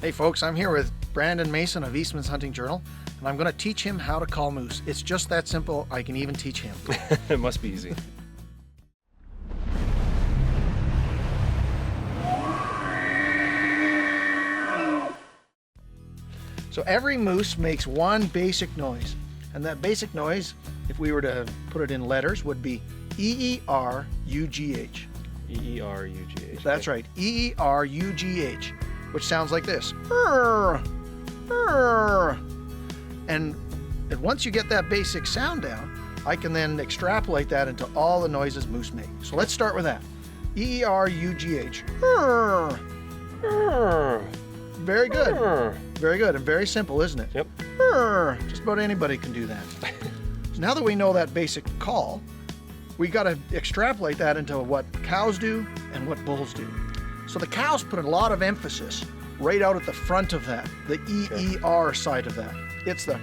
Hey folks, I'm here with Brandon Mason of Eastmans Hunting Journal, and I'm going to teach him how to call moose. It's just that simple. I can even teach him. It must be easy. So every moose makes one basic noise, and that basic noise, if we were to put it in letters, would be E-E-R-U-G-H. E-E-R-U-G-H. That's right, E-E-R-U-G-H, which sounds like this. And once you get that basic sound down, I can then extrapolate that into all the noises moose make. So let's start with that. E-E-R-U-G-H. Very good. Very good and very simple, isn't it? Yep. Just about anybody can do that. So now that we know that basic call, we got to extrapolate that into what cows do and what bulls do. So the cows put a lot of emphasis right out at the front of that, the E-E-R side of that. It's the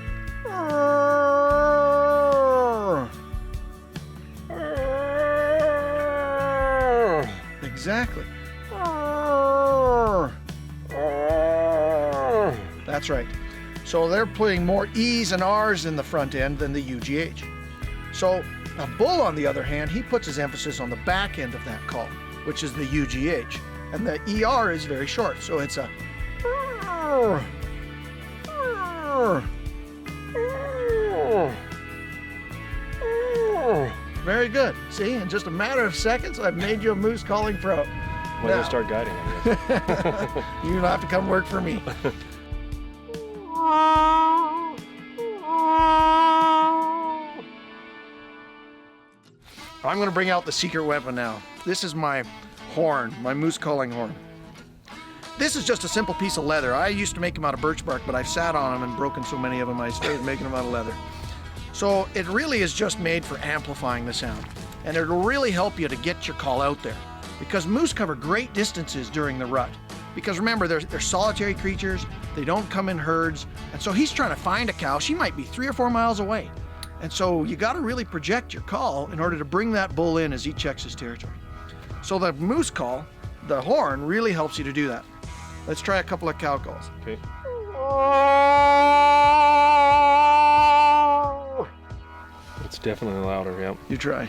exactly. That's right. So they're putting more E's and R's in the front end than the UGH. So a bull, on the other hand, he puts his emphasis on the back end of that call, which is the UGH. And the ER is very short, so it's a very good. See, in just a matter of seconds, I've made you a moose calling pro. Might as well start guiding him. You don't have to come work for me. I'm going to bring out the secret weapon now. This is my horn, my moose calling horn. This is just a simple piece of leather. I used to make them out of birch bark, but I've sat on them and broken so many of them, I started making them out of leather. So it really is just made for amplifying the sound. And it'll really help you to get your call out there. Because moose cover great distances during the rut. Because remember, they're solitary creatures, they don't come in herds, and so he's trying to find a cow. She might be 3 or 4 miles away. And so you got to really project your call in order to bring that bull in as he checks his territory. So the moose call, the horn, really helps you to do that. Let's try a couple of cow calls. Okay. It's definitely louder, yep. You try.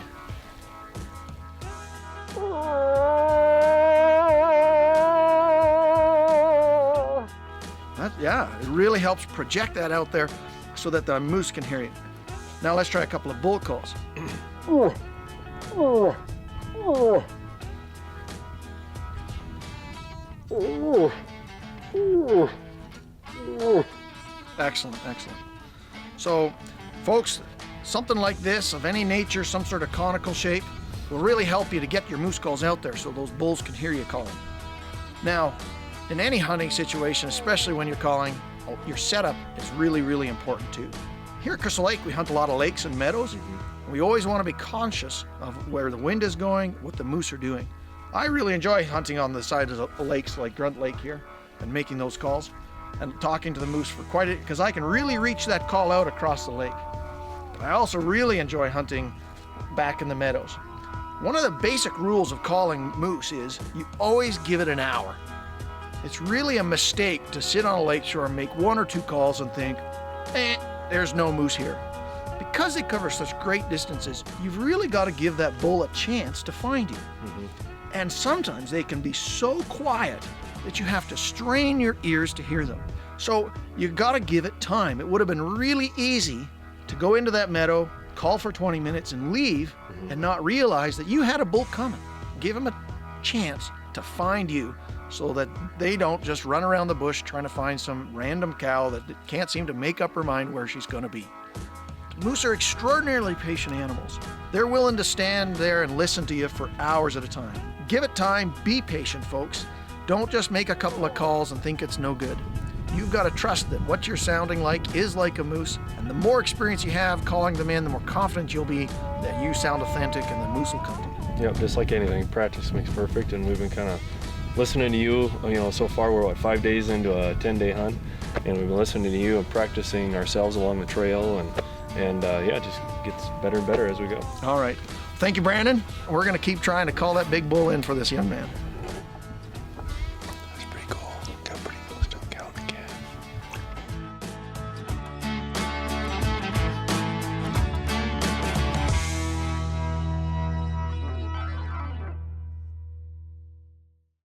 Yeah, it really helps project that out there so that the moose can hear you. Now let's try a couple of bull calls. Excellent, excellent. So, folks, something like this of any nature, some sort of conical shape, will really help you to get your moose calls out there so those bulls can hear you calling. Now, in any hunting situation, especially when you're calling, your setup is really, really important too. Here at Crystal Lake, we hunt a lot of lakes and meadows. We always want to be conscious of where the wind is going, what the moose are doing. I really enjoy hunting on the side of the lakes like Grunt Lake here and making those calls and talking to the moose for quite a, because I can really reach that call out across the lake. I also really enjoy hunting back in the meadows. One of the basic rules of calling moose is you always give it an hour. It's really a mistake to sit on a lakeshore and make 1 or 2 calls and think, there's no moose here. Because they cover such great distances, you've really got to give that bull a chance to find you. And sometimes they can be so quiet that you have to strain your ears to hear them. So you got to give it time. It would have been really easy to go into that meadow, call for 20 minutes and leave and not realize that you had a bull coming. Give them a chance to find you so that they don't just run around the bush trying to find some random cow that can't seem to make up her mind where she's going to be. Moose are extraordinarily patient animals. They're willing to stand there and listen to you for hours at a time. Give it time, be patient, folks. Don't just make a couple of calls and think it's no good. You've got to trust that what you're sounding like is like a moose, and the more experience you have calling them in, the more confident you'll be that you sound authentic and the moose will come to you. Yeah, just like anything, practice makes perfect, and we've been kind of listening to you, so far we're 5 days into a 10-day hunt, and we've been listening to you and practicing ourselves along the trail, and yeah, it just gets better and better as we go. All right. Thank you, Brandon. We're going to keep trying to call that big bull in for this young man.